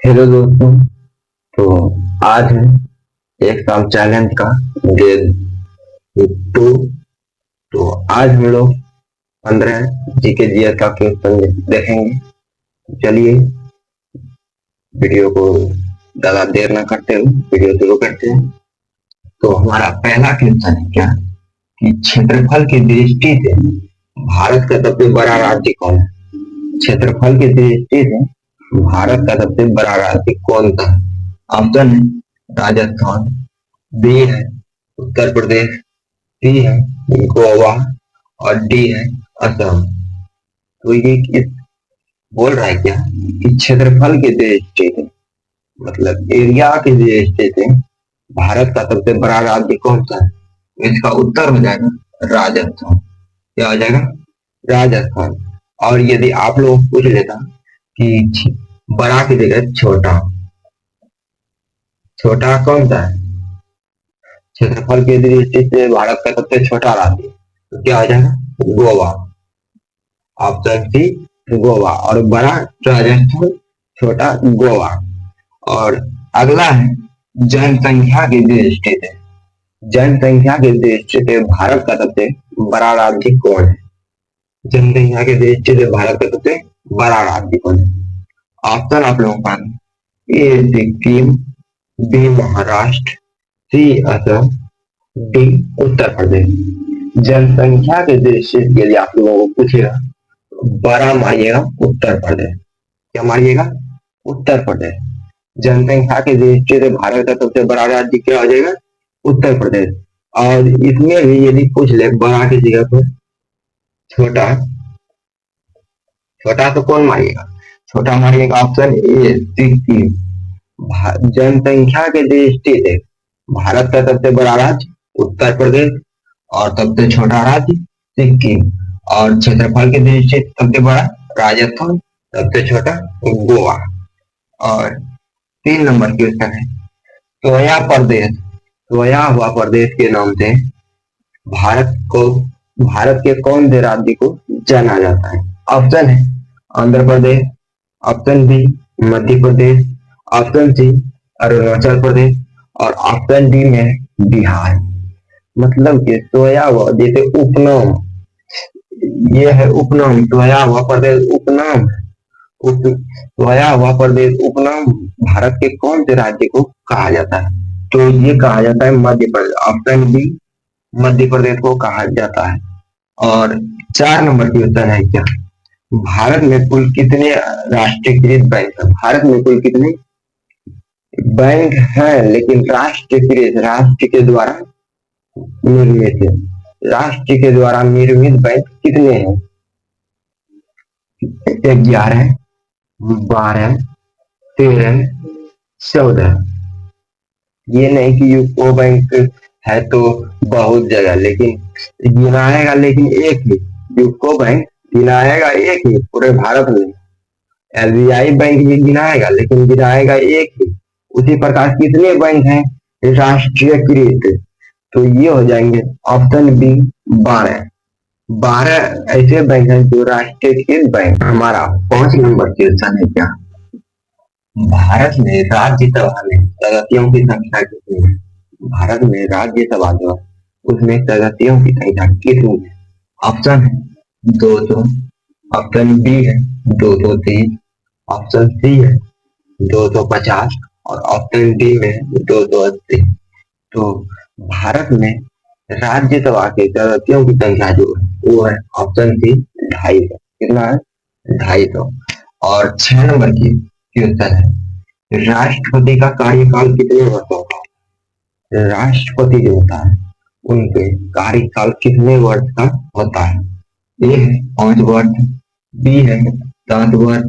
Hello दोस्तों। तो आज है एक साल चैलेंज का डे 2। तो आज हम लोग 15 जीके जीएस का क्वेश्चन देखेंगे। चलिए वीडियो को ज्यादा देर न करते हुए वीडियो शुरू करते हैं। तो हमारा पहला क्वेश्चन है क्या कि क्षेत्रफल की दृष्टि से भारत का सबसे बड़ा राज्य कौन है? क्षेत्रफल की दृष्टि से भारत का सबसे बड़ा राज्य कौन सा है? ऑप्शन है राजस्थान, बी है उत्तर प्रदेश, सी है गोवा और डी है असम। तो ये बोल रहा है क्या कि क्षेत्रफल की दृष्टि से मतलब एरिया की दृष्टि से भारत का सबसे बड़ा राज्य कौन सा है? इसका उत्तर हो जाएगा राजस्थान। क्या हो जाएगा? राजस्थान। और यदि आप लोग पूछ लेता कि बड़ा की जगह छोटा, छोटा कौन सा है क्षेत्रफल की दृष्टि से भारत का सबसे छोटा राज्य, तो क्या हो जाएगा? गोवा। Option C Goa. और बड़ा राजस्थान, छोटा गोवा। और अगला है जनसंख्या की दृष्टि से, जनसंख्या की दृष्टि से भारत का सबसे बड़ा राज्य कौन है? जनसंख्या की दृष्टि से भारत का सबसे बड़ा राज्य कौन है? ऑप्शन आप लोगों का ए सिक्किम, बी महाराष्ट्र, सी असम, डी उत्तर प्रदेश। जनसंख्या के दृष्टि से यदि आप लोगों को पूछेगा तो बड़ा मारिएगा उत्तर प्रदेश। क्या मारिएगा? उत्तर प्रदेश। जनसंख्या की दृष्टि से भारत का सबसे बड़ा राज्य क्या हो जाएगा? उत्तर प्रदेश। और इसमें भी यदि पूछ ले बड़ा की जगह पर छोटा, छोटा तो कौन मारिएगा? छोटा मारिएगा ऑप्शन ए सिक्किम। जनसंख्या के दृष्टि से भारत का सबसे बड़ा राज्य उत्तर प्रदेश और सबसे छोटा राज्य सिक्किम। और क्षेत्रफल की दृष्टि से सबसे बड़ा राजस्थान, सबसे छोटा गोवा। और 3 नंबर क्वेश्चन है सोया प्रदेश, सोया हुआ प्रदेश के नाम से भारत को, भारत के कौन से राज्य को जाना जाता है? ऑप्शन है Andhra Pradesh, option B Madhya Pradesh, option C Arunachal Pradesh और ऑप्शन डी में बिहार। मतलब कि सोया हुआ जैसे उपनाम, ये है उपनाम, सोया हुआ प्रदेश उपनाम, सोया हुआ प्रदेश उपनाम भारत के कौन से राज्य को कहा जाता है? तो ये कहा जाता है मध्य प्रदेश। ऑप्शन बी मध्य प्रदेश को कहा जाता है। और 4 नंबर की उत्तर है क्या भारत में कुल कितने राष्ट्रीयकृत बैंक है? भारत में कुल कितने बैंक है लेकिन राष्ट्रीयकृत, राष्ट्र के द्वारा निर्मित है, राष्ट्र के द्वारा निर्मित बैंक कितने हैं? 11, 12, 13, 14। ये नहीं कि यूको बैंक है तो बहुत जगह, लेकिन गिनाएगा लेकिन एक ही यूको बैंक गिनाएगा, एक ही पूरे भारत में। एसबीआई बैंक भी गिनाएगा लेकिन गिनाएगा एक ही। उसी प्रकार कितने बैंक हैं राष्ट्रीयकृत? तो ये हो जाएंगे ऑप्शन बी 12। 12 ऐसे बैंक हैं जो राष्ट्रीयकृत बैंक। हमारा 5 नंबर क्वेश्चन है क्या भारत में राज्यसभा में सदस्यों की संख्या कितनी है? भारत में राज्यसभा जो है उसमें सदस्यों की संख्या कितनी है? ऑप्शन है 200, ऑप्शन बी है 230, ऑप्शन सी है 250 और ऑप्शन डी में 280। तो भारत में राज्यसभा के सदस्यों की संख्या जो है वो है ऑप्शन सी 250। कितना है? 250। और 6 नंबर की क्वेश्चन है राष्ट्रपति का कार्यकाल कितने वर्षों का? राष्ट्रपति जो होता है उनके कार्यकाल कितने वर्ष का होता है? ए है 5 वर्ष, बी है 7 वर्ष,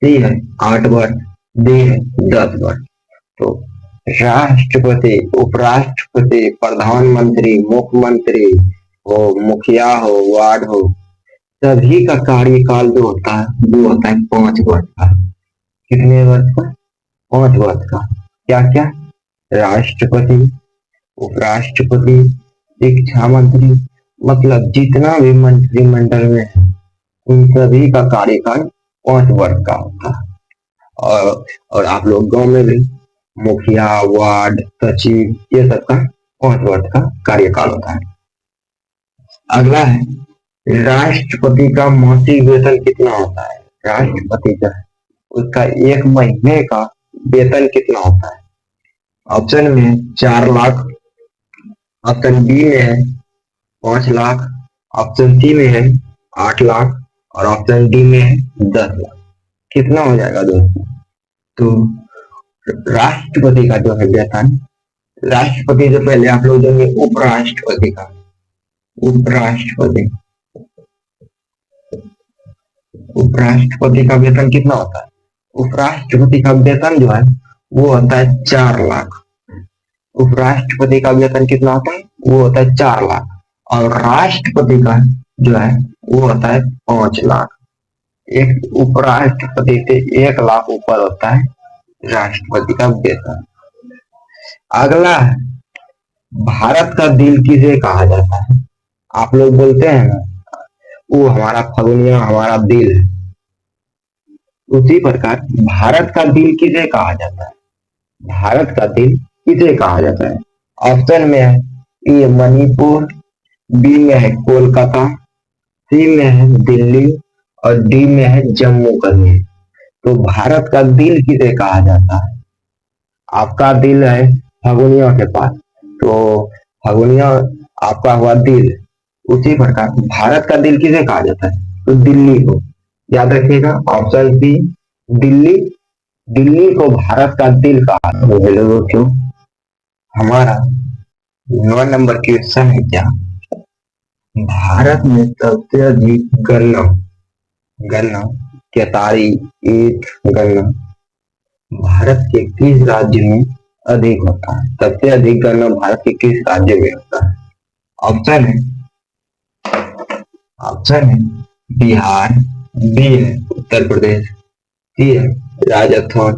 सी है 8 वर्ष, डी है 10 वर्ष। तो राष्ट्रपति, उपराष्ट्रपति, प्रधानमंत्री, मुख्यमंत्री हो, मुखिया हो, वार्ड हो, सभी का कार्यकाल जो होता है वो होता है 5 वर्ष का। कितने वर्ष का? 5 वर्ष का। क्या क्या? राष्ट्रपति, उपराष्ट्रपति, शिक्षा मंत्री, मतलब जितना भी मंत्रिमंडल में है उन सभी का कार्यकाल 5 वर्ष का होता है। और आप लोग गांव में भी मुखिया, वार्ड, सचिव, ये सब का 5 वर्ष का कार्यकाल होता है। अगला है राष्ट्रपति का मासिक वेतन कितना होता है। राष्ट्रपति का उसका 1 महीने का वेतन कितना होता है। ऑप्शन में 4 लाख, ऑप्शन बी में है 5 लाख, ऑप्शन सी में है 8 लाख और ऑप्शन डी में है 10 लाख। कितना हो जाएगा दोस्तों। तो राष्ट्रपति का जो है वेतन, राष्ट्रपति से पहले आप लोग देंगे उपराष्ट्रपति का। उपराष्ट्रपति उपराष्ट्रपति का वेतन कितना होता है। उपराष्ट्रपति का वेतन जो है वो होता है 4 लाख। उपराष्ट्रपति का वेतन कितना होता है, वो होता है 4 लाख। और राष्ट्रपति का जो है वो होता है 5 लाख। एक उपराष्ट्रपति से 1 लाख ऊपर होता है राष्ट्रपति का वेतन। अगला है भारत का दिल किसे कहा जाता है। आप लोग बोलते हैं ना, वो हमारा फगुनिया हमारा दिल है, उसी प्रकार भारत का दिल किसे कहा जाता है। भारत का दिल किसे कहा जाता है। ऑप्शन में है ए मणिपुर, बी में है कोलकाता, सी में है दिल्ली और डी में है जम्मू कश्मीर। तो भारत का दिल किसे कहा जाता है। आपका दिल है फगुनिया के पास, तो फगुनिया आपका हुआ दिल। उसी प्रकार भारत का दिल किसे कहा जाता है, तो दिल्ली को। याद रखिएगा ऑप्शन सी दिल्ली, दिल्ली को भारत का दिल कहा। हेलो दोस्तों, हमारा 9 नंबर क्वेश्चन है क्या, भारत में सबसे अधिक गन्ना, गन्ना केतारी, ईख, गन्ना भारत के किस राज्य में अधिक होता है। सबसे अधिक गन्ना भारत के किस राज्य में होता है। ऑप्शन है, ऑप्शन है बिहार, बी है उत्तर प्रदेश, सी है राजस्थान,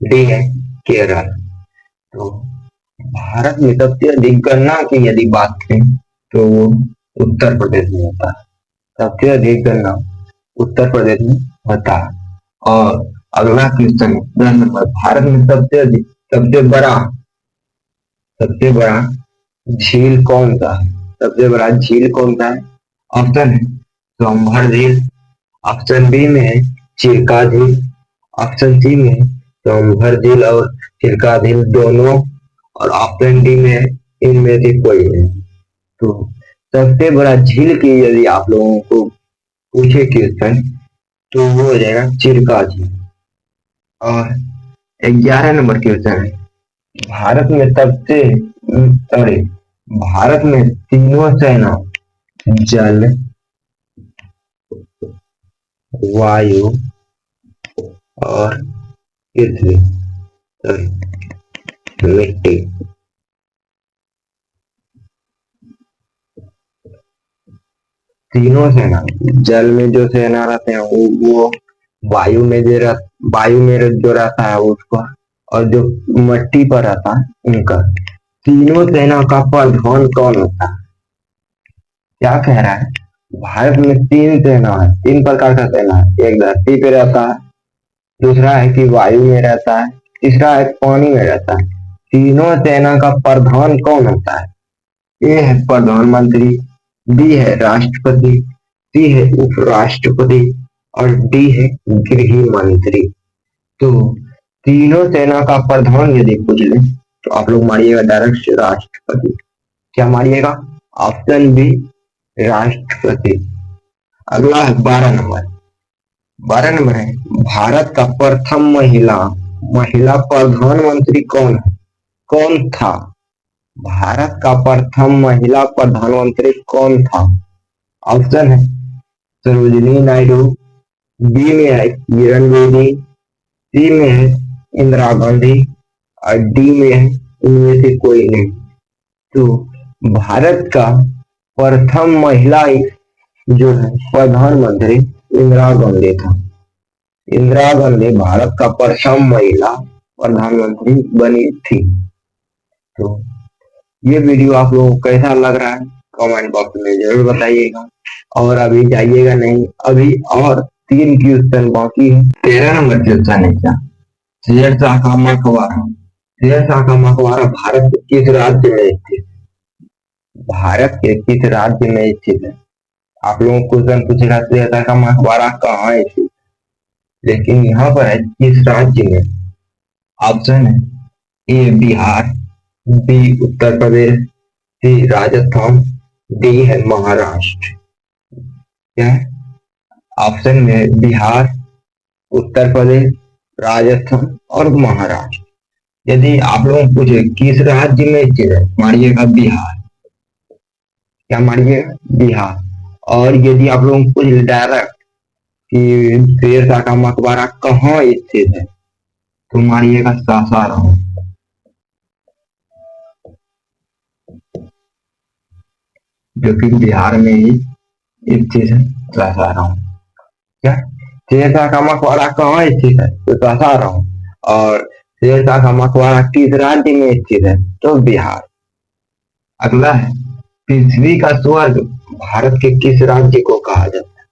डी है केरल। तो भारत में सबसे अधिक गन्ना की यदि बात करें तो वो उत्तर प्रदेश में होता है। सबसे अधिक गन्ना उत्तर प्रदेश में होता है। और अगला क्वेश्चन 10 नंबर, भारत में सबसे अधिक सबसे बड़ा झील कौन सा है। सबसे बड़ा झील कौन सा है। ऑप्शन है सोमभर झील, ऑप्शन बी में है चिल्का झील, ऑप्शन सी में है सोमभर झील और चिल्का झील दोनों, और ऑप्शन डी में है इनमें से कोई नहीं। तो सबसे बड़ा झील की यदि आप लोगों को पूछे क्वेश्चन तो वो हो जाएगा चिल्का झील। और 11 नंबर क्वेश्चन है, भारत में सबसे सॉरी भारत में तीनों सेना जल, वायु और पृथ्वी मिट्टी, तीनों सेना, जल में जो सेना रहते हैं वो वायु में वायु में जो रहता है उसको, और जो मिट्टी पर रहता है उनका। तीनों सेना का प्रधान कौन होता है। क्या कह रहा है, भारत में 3 सेना है, 3 प्रकार का सेना है। एक धरती पे रहता है, दूसरा है कि वायु में रहता है, तीसरा है पानी में रहता है। तीनों सेना का प्रधान कौन होता है। ए है प्रधानमंत्री, बी है राष्ट्रपति, सी है उपराष्ट्रपति और डी है गृह मंत्री। तो तीनों सेना का प्रधान यदि पूछ ले तो आप लोग मारिएगा डायरेक्ट राष्ट्रपति। क्या मारिएगा, ऑप्शन बी राष्ट्रपति। अगला है 12 नंबर, 12 नंबर है भारत का प्रथम महिला महिला प्रधानमंत्री कौन है, कौन था। भारत का प्रथम महिला प्रधानमंत्री कौन था। ऑप्शन है सरोजिनी नायडू, बी में है किरण बेदी, सी में है इंदिरा गांधी और डी में है इनमें से कोई नहीं। तो भारत का प्रथम महिला जो है प्रधानमंत्री इंदिरा गांधी था। इंदिरा गांधी भारत का प्रथम महिला प्रधानमंत्री बनी थी। तो ये वीडियो आप लोगों को कैसा लग रहा है कमेंट बॉक्स में जरूर बताइएगा। और अभी जाइएगा नहीं, अभी और 3 क्वेश्चन बाकी है। 13 नंबर क्वेश्चन है क्या, शेरशाह का मकबरा। शेरशाह का मकबरा भारत के किस राज्य में स्थित? भारत के किस राज्य में स्थित है? आप लोगों को क्वेश्चन पूछेगा शेरशाह का मकबरा कहाँ है स्थित, लेकिन यहाँ पर है किस राज्य में। ऑप्शन है ए बिहार, बी उत्तर प्रदेश, सी राजस्थान, डी है महाराष्ट्र। क्या है? ऑप्शन में बिहार, उत्तर प्रदेश, राजस्थान और महाराष्ट्र। यदि आप लोगों को पूछे किस राज्य में स्थित है, मानिएगा बिहार। क्या मानिएगा? बिहार। और यदि आप लोगों को पूछे डायरेक्ट कि शेरशाह का मकबरा कहाँ स्थित है, तो मानिएगा सासाराम, जो कि बिहार में ही स्थित है, सासाराम। क्या शेरशाह का मकबरा कहाँ स्थित है? तो सासाराम। और शेरशाह का मकबरा किस राज्य में स्थित है? तो बिहार। अगला है पृथ्वी का स्वर्ग भारत के किस राज्य को कहा जाता है?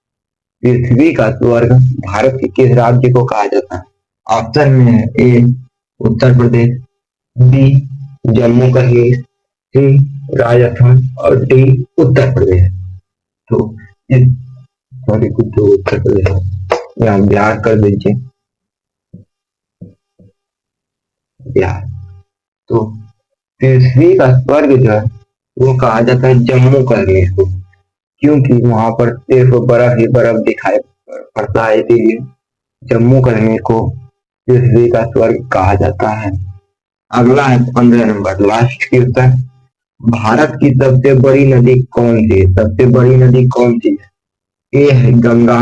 पृथ्वी का स्वर्ग भारत के किस राज्य को कहा जाता है? ऑप्शन में है ए उत्तर प्रदेश, बी जम्मू कश्मीर, सी राजस्थान और डी उत्तर प्रदेश। तो इस सॉरी कुछ तो उत्तर प्रदेश, यहाँ बिहार कर दीजिए, बिहार। तो पृथ्वी का स्वर्ग जो है वो कहा जाता है जम्मू कश्मीर को, क्योंकि वहां पर सिर्फ बर्फ ही बर्फ दिखाई पड़ता है, इसीलिए जम्मू कश्मीर को पृथ्वी का स्वर्ग कहा जाता है। अगला है 15 नंबर, लास्ट क्वेश्चन। भारत की सबसे बड़ी नदी कौन सी है? सबसे बड़ी नदी कौन सी है? ए है गंगा,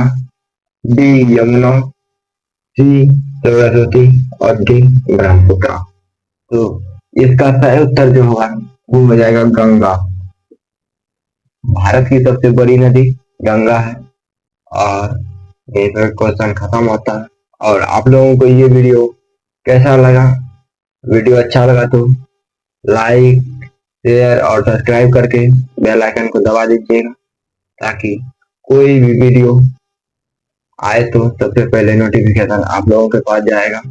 डी यमुना, सी सरस्वती और डी ब्रह्मपुत्र। तो इसका सही उत्तर जो होगा वो हो जाएगा गंगा। भारत की सबसे बड़ी नदी गंगा है। और यहीं पर क्वेश्चन खत्म होता है। और आप लोगों को ये वीडियो कैसा लगा? वीडियो अच्छा लगा तो लाइक, शेयर और सब्सक्राइब करके बेल आइकन को दबा दीजिएगा, ताकि कोई भी वीडियो आए तो सबसे पहले नोटिफिकेशन आप लोगों के पास जाएगा।